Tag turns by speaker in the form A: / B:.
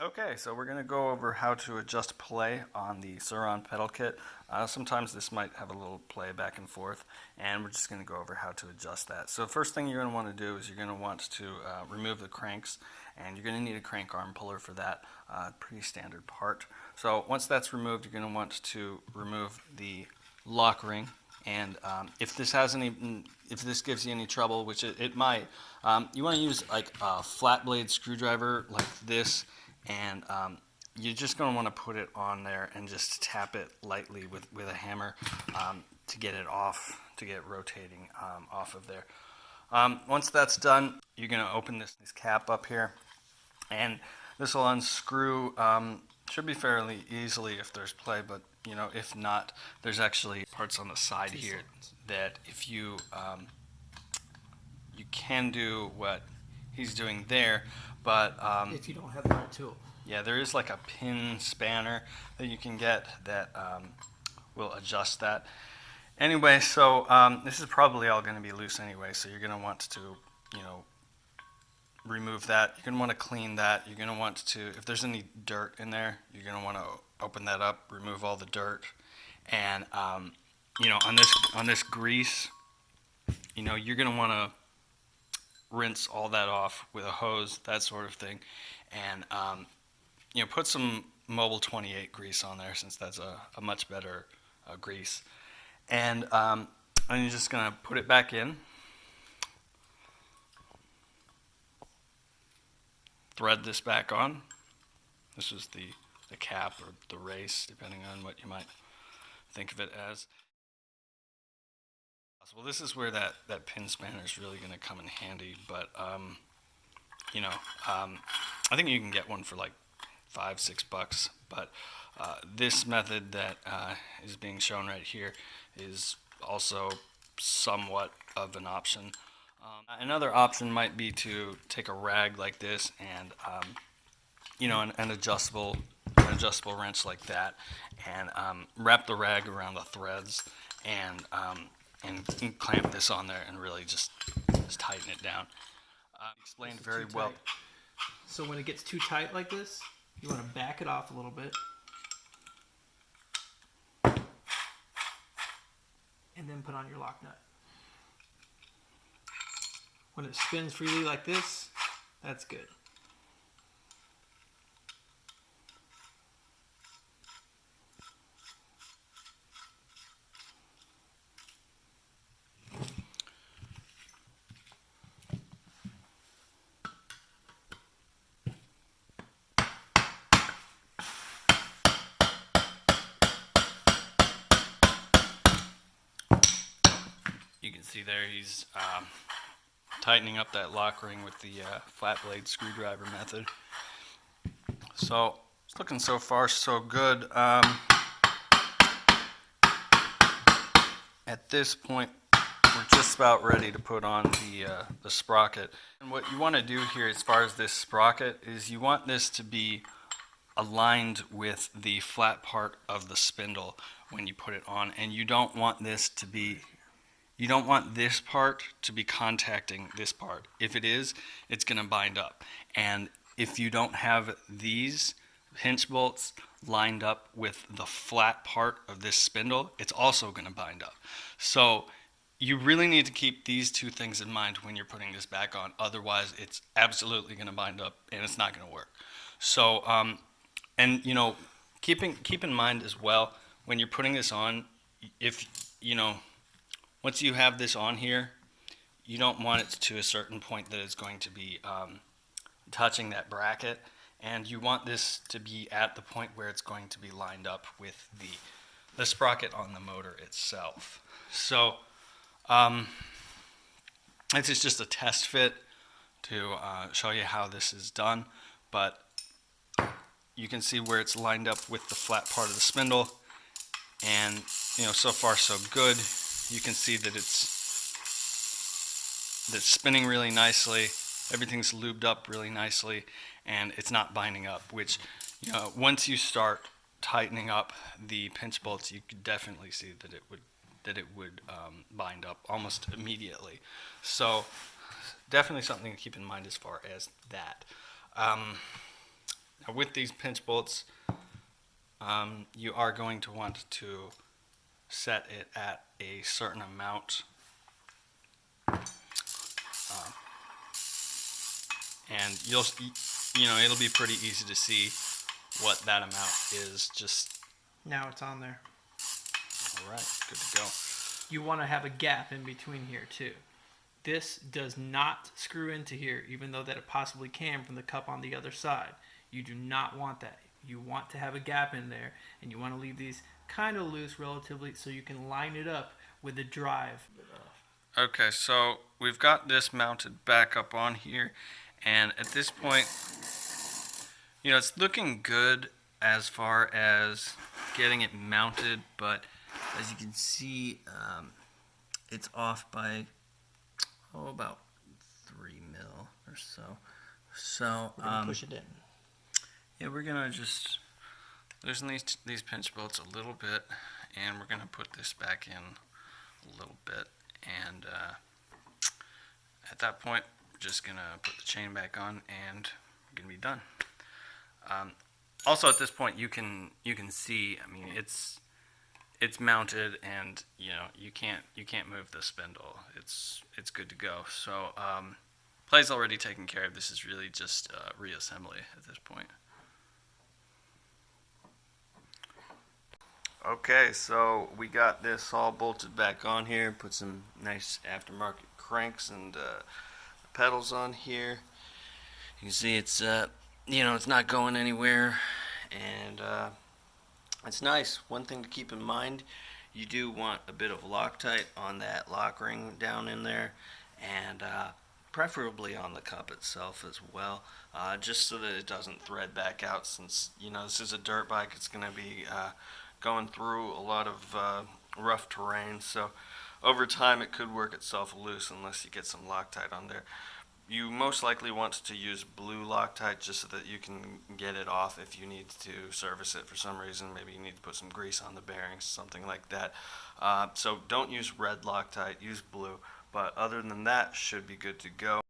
A: Okay, so we're going to go over how to adjust play on the Sur-Ron pedal kit. Sometimes this might have a little play back and forth, and we're just going to go over how to adjust that. So the first thing you're going to want to do is you're going to want to remove the cranks, and you're going to need a crank arm puller for that, pretty standard part. So once that's removed, you're going to want to remove the lock ring. And if this gives you any trouble, which it might, you want to use like a flat blade screwdriver like this, and you're just going to want to put it on there and just tap it lightly with a hammer to get it off, to get it rotating off of there. Once that's done, you're going to open this cap up here, and this will unscrew. Should be fairly easily if there's play, but you know, if not, there's actually parts on the side here that if you you can do what he's doing there, but
B: if you don't have the right tool.
A: Yeah, there is like a pin spanner that you can get that will adjust that. Anyway, so this is probably all going to be loose anyway, so you're going to want to, you know, remove that. You're going to want to clean that. You're going to want to, if there's any dirt in there, you're going to want to open that up, remove all the dirt, and you know, on this grease, you know, you're going to want to rinse all that off with a hose, that sort of thing, and you know, put some Mobile 28 grease on there, since that's a much better grease, and you're just going to put it back in. Thread this back on. This is the cap or the race, depending on what you might think of it as. Well, this is where that pin spanner is really going to come in handy, but you know, I think you can get one for like $5-6, but this method that is being shown right here is also somewhat of an option. Another option might be to take a rag like this and you know, an adjustable wrench like that, and wrap the rag around the threads, and clamp this on there and really just tighten it down. Explained very well.
B: So when it gets too tight like this, you want to back it off a little bit, and then put on your lock nut. When it spins freely like this, that's good.
A: You can see there he's tightening up that lock ring with the flat blade screwdriver method. So it's looking so far so good. At this point, we're just about ready to put on the sprocket. And what you want to do here as far as this sprocket is you want this to be aligned with the flat part of the spindle when you put it on, and you don't want this to be, you don't want this part to be contacting this part. If it is, it's going to bind up. And if you don't have these pinch bolts lined up with the flat part of this spindle, it's also going to bind up. So you really need to keep these two things in mind when you're putting this back on. Otherwise, it's absolutely going to bind up and it's not going to work. So, and you know, keep in mind as well, when you're putting this on, if, you know, once you have this on here, you don't want it to a certain point that it's going to be touching that bracket, and you want this to be at the point where it's going to be lined up with the sprocket on the motor itself. So this is just a test fit to show you how this is done, but you can see where it's lined up with the flat part of the spindle, and you know, so far so good. You can see that it's spinning really nicely. Everything's lubed up really nicely, and it's not binding up, which, you know, once you start tightening up the pinch bolts, you could definitely see that it would bind up almost immediately. So definitely something to keep in mind as far as that. with these pinch bolts, you are going to want to set it at a certain amount. And it'll be pretty easy to see what that amount is. Just
B: Now it's on there.
A: all right, good to go.
B: You want to have a gap in between here too. This does not screw into here, even though that it possibly can from the cup on the other side. You do not want that. You want to have a gap in there, and you want to leave these kind of loose relatively so you can line it up with the drive.
A: Okay, so we've got this mounted back up on here, and at this point, it's looking good as far as getting it mounted, but as you can see, it's off by about 3 mil or so. So
B: We're gonna push it in.
A: yeah, we're gonna just loosen these pinch bolts a little bit, and we're gonna put this back in a little bit, and at that point, we're just gonna put the chain back on, and we're gonna be done. Also, at this point, you can see. I mean, it's mounted, and you can't move the spindle. It's good to go. So play's already taken care of. This is really just reassembly at this point. Okay, so we got this all bolted back on here. Put some nice aftermarket cranks and pedals on here. You can see it's it's not going anywhere, and it's nice. One thing to keep in mind, you do want a bit of Loctite on that lock ring down in there, and preferably on the cup itself as well, just so that it doesn't thread back out, since this is a dirt bike. It's going to be going through a lot of rough terrain, so over time it could work itself loose unless you get some Loctite on there. You most likely want to use blue Loctite just so that you can get it off if you need to service it for some reason. Maybe you need to put some grease on the bearings, something like that. So don't use red Loctite, use blue. But other than that, should be good to go.